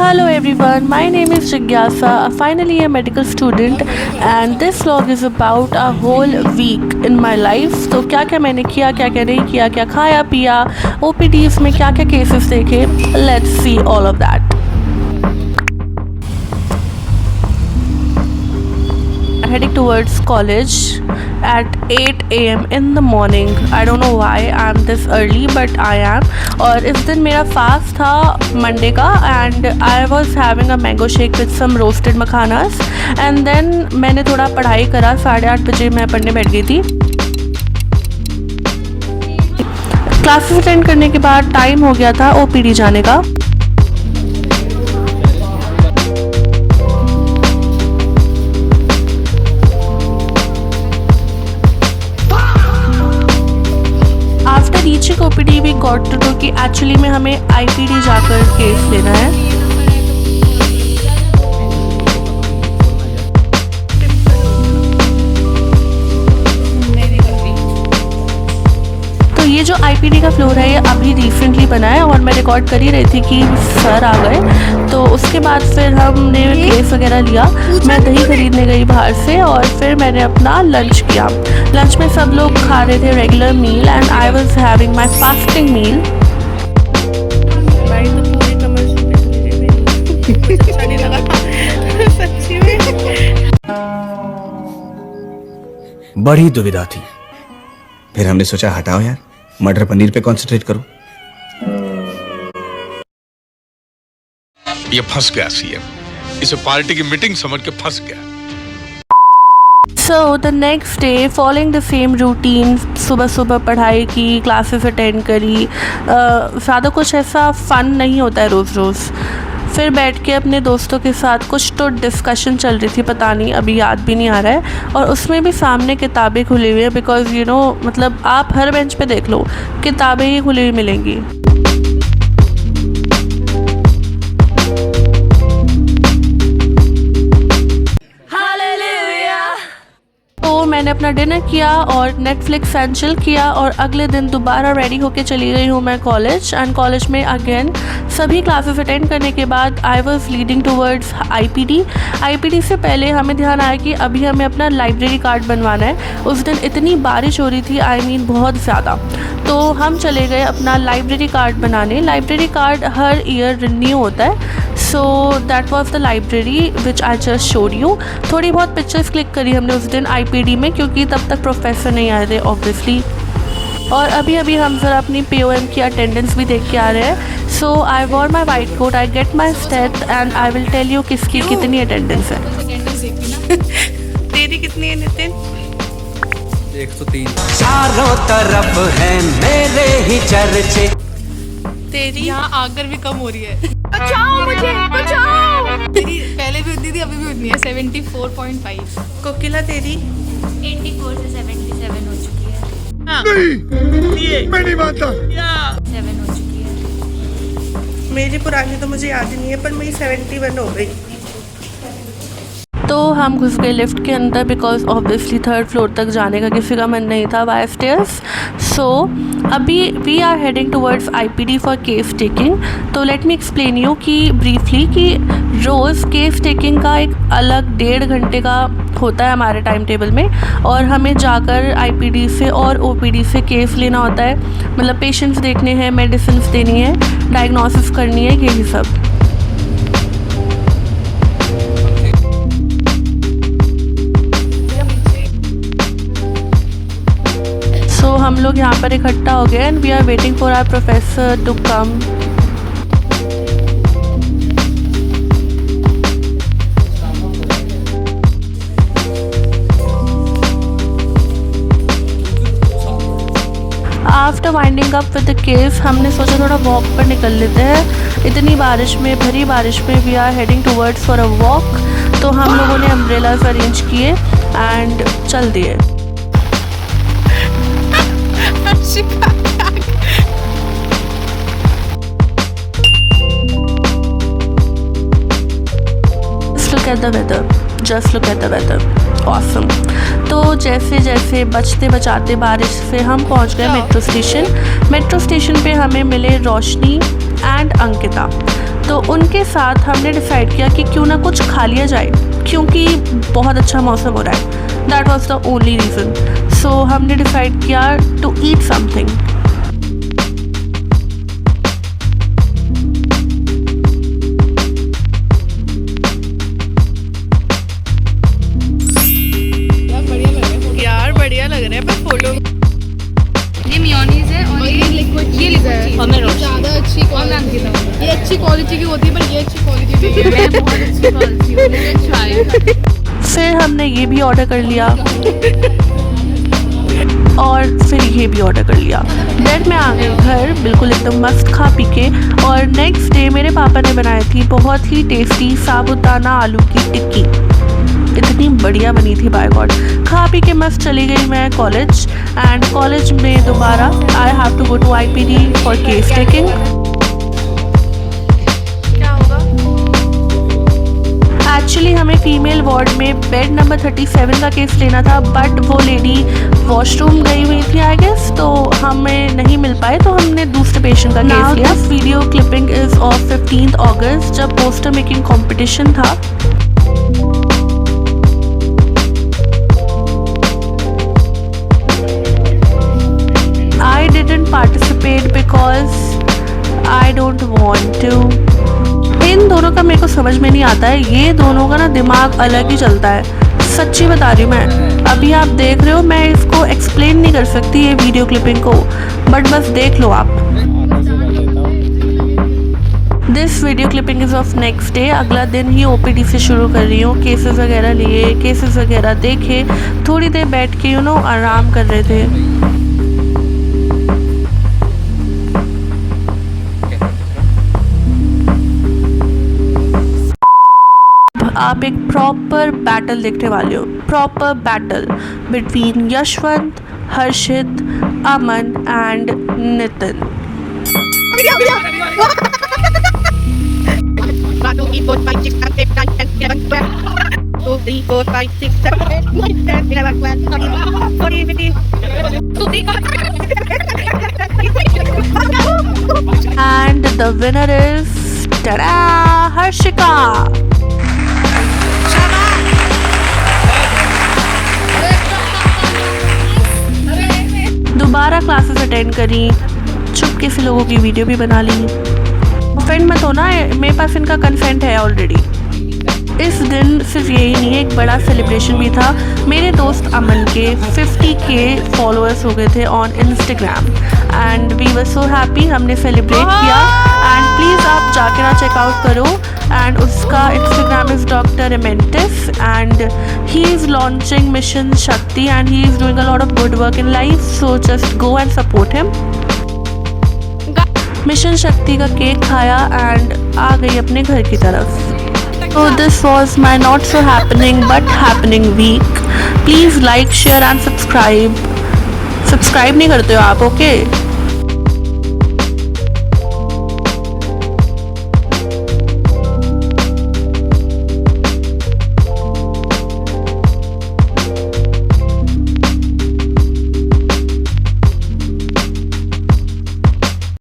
Hello everyone, my name is Jigyasa, finally a medical student and this vlog is about a whole week in my life. तो क्या क्या मैंने किया, क्या क्या नहीं किया, क्या खाया पिया, OPDs में क्या क्या केसेस देखे, let's see all of that. Heading towards college at 8 AM in the morning. I don't know why I'm this early but I am. और इस दिन मेरा फास्ट था मंडे का and I was having a mango shake with some roasted मखानास and then मैंने थोड़ा पढ़ाई करा. 8:30 बजे मैं पढ़ने बैठ गई थी. क्लासेस अटेंड करने के बाद टाइम हो गया था OPD जाने का. रीचिंग OPD भी गॉट टू नो कि एक्चुअली में हमें IPD जाकर केस लेना है. तो ये जो IPD का फ्लोर है ये अभी रिसेंटली बना है और मैं रिकॉर्ड कर ही रही थी कि सर आ गए. तो उसके बाद फिर हमने केस वगैरह लिया. मैं दही खरीदने गई बाहर से और फिर मैंने अपना लंच किया. लंच में सब लोग खा रहे थे regular meal and I was having my fasting meal. भाई तो पूरी कमर से अच्छा नहीं लगा सच्ची में. बड़ी दुविधा थी. फिर हमने सोचा हटाओ यार, मटर पनीर पे कंसंट्रेट करो. ये फंस गया सीएम. इसे पार्टी की मीटिंग समझ के फंस गया. So the next day following the same routine, सुबह सुबह पढ़ाई की, क्लासेस अटेंड करी. ज़्यादा कुछ ऐसा फ़न नहीं होता है रोज़ रोज़. फिर बैठ के अपने दोस्तों के साथ कुछ तो डिस्कशन चल रही थी, पता नहीं अभी याद भी नहीं आ रहा है. और उसमें भी सामने किताबें खुली हुई हैं बिकॉज़ यू नो मतलब आप हर बेंच पे देख लो किताबें ही खुली हुई मिलेंगी. तो मैंने अपना डिनर किया और नेटफ्लिक्स एंड चिल किया और अगले दिन दोबारा रेडी होके चली गई हूँ मैं कॉलेज. एंड कॉलेज में अगेन सभी क्लासेस अटेंड करने के बाद I was leading towards IPD से पहले हमें ध्यान आया कि अभी हमें अपना लाइब्रेरी कार्ड बनवाना है. उस दिन इतनी बारिश हो रही थी, आई मीन बहुत ज़्यादा. तो हम चले गए अपना लाइब्रेरी कार्ड बनाने. लाइब्रेरी कार्ड हर ईयर रिन्यू होता है. So that was the library which I just showed you. थोड़ी बहुत पिक्चर्स क्लिक करी हमने उस दिन IPD में क्योंकि तब तक प्रोफेसर नहीं आए थे ऑब्वियसली. और अभी अभी हम ज़रा अपनी POM की अटेंडेंस भी देख के आ रहे हैं. So I wore my white coat, I get my state and I will tell you किसकी कितनी अटेंडेंस है. तेरी कितनी है नितिन? 103. चारों तरफ है मेरे ही चर्चे. तेरी यहाँ आकर भी कम हो रही है. बचाओ मुझे, बचाओ. तेरी पहले भी उतनी थी, अभी भी उतनी है. 74.5. कोकिला तेरी 84 से 77 हो चुकी है. हाँ. मैं नहीं मानता. 7 हो चुकी है. मेरी पुरानी तो मुझे याद ही नहीं है पर मेरी 71 हो गई. तो हम घुस गए लिफ्ट के अंदर बिकॉज ऑब्वियसली 3rd फ्लोर तक जाने का किसी का मन नहीं था बाय स्टेयर्स. सो अभी we are heading towards IPD for case taking. तो लेट मी एक्सप्लेन यू कि ब्रीफली कि रोज़ केस टेकिंग का एक अलग 1.5 घंटे का होता है हमारे टाइम टेबल में और हमें जाकर IPD से और OPD से केस लेना होता है. मतलब पेशेंट्स देखने हैं, मेडिसिन देनी है, डायग्नोसिस करनी है, यही सब. तो हम लोग यहाँ पर इकट्ठा हो गए and we are waiting for our professor to come. After winding up with the case हमने सोचा थोड़ा वॉक पर निकल लेते हैं. इतनी बारिश में, भरी बारिश में we are heading towards for a walk. तो हम लोगों ने अम्ब्रेलाज अरेंज किए एंड चल दिए. Just look at the weather. Awesome. तो जैसे जैसे बचते बचाते बारिश से हम पहुंच गए मेट्रो स्टेशन. मेट्रो स्टेशन पे हमें मिले रोशनी एंड अंकिता. तो उनके साथ हमने डिसाइड किया कि क्यों ना कुछ खा लिया जाए, क्योंकि बहुत अच्छा मौसम हो रहा है। That was the only reason. So हमने डिसाइड किया टू ईट समथिंग। यार बढ़िया लग रहा है पर फोटो ये मेयोनीज है और ये लिक्विड चीज है। Pomerose। ज्यादा अच्छी क्वालिटी की, ये अच्छी क्वालिटी की होती है पर ये अच्छी क्वालिटी नहीं है। मैं बहुत अच्छी क्वालिटी हूँ, ट्राई। फिर हमने ये भी ऑर्डर कर लिया और फिर ये भी ऑर्डर कर लिया। देन मैं आ गई घर बिल्कुल एकदम मस्त खा पी के। और नेक्स्ट डे मेरे पापा ने बनाई थी बहुत ही टेस्टी साबूदाना आलू की टिक्की। इतनी बढ़िया बनी थी, बाय गॉड। खा पी के मस्त चली गई मैं कॉलेज। एंड कॉलेज में दोबारा I have to go to IPD for case taking. Actually हमें फीमेल वार्ड में बेड नंबर 37 का केस लेना था, बट वो लेडी वॉशरूम गई हुई थी आई गेस, तो हमें नहीं मिल पाए, तो हमने दूसरे पेशेंट का केस लिया। वीडियो क्लिपिंग इज ऑफ 15 अगस्त जब पोस्टर मेकिंग कंपटीशन था। I didn't participate because I don't want to। इन दोनों का मेरे को समझ में नहीं आता है, ये दोनों का ना दिमाग अलग ही चलता है, सच्ची बता रही हूँ मैं। अभी आप देख रहे हो, मैं इसको एक्सप्लेन नहीं कर सकती ये वीडियो क्लिपिंग को, बट बस देख लो आप। This video clipping is of next day. अगला दिन ही OPD से शुरू कर रही हूँ। केसेस वगैरह लिए, केसेस वगैरह देखे, थोड़ी देर बैठ के आराम कर रहे थे। आप एक प्रॉपर बैटल देखने वाले हो, proper battle between Yashwant, Harshit, Aman and Nitin. And the winner is ta-da, Harshika। दोबारा क्लासेस अटेंड करी, चुपके से लोगों की वीडियो भी बना ली। फ्रेंड मत होना, मेरे पास इनका कंसेंट है ऑलरेडी। इस दिन सिर्फ यही नहीं है, एक बड़ा सेलिब्रेशन भी था। मेरे दोस्त अमन के 50K फॉलोअर्स हो गए थे on Instagram and we were so happy. हमने सेलिब्रेट किया एंड प्लीज़ आप जाके ना चेकआउट करो। एंड उसका इंस्टाग्राम इज़ डॉक्टर एमेंटिस and he is launching mission Shakti and he is doing a lot of good work in life, so just go and support him. Mission Shakti का cake खाया and आ गई अपने घर की तरफ। So this was my not so happening but happening week. Please like, share and subscribe. Subscribe नहीं करते हो आप, okay?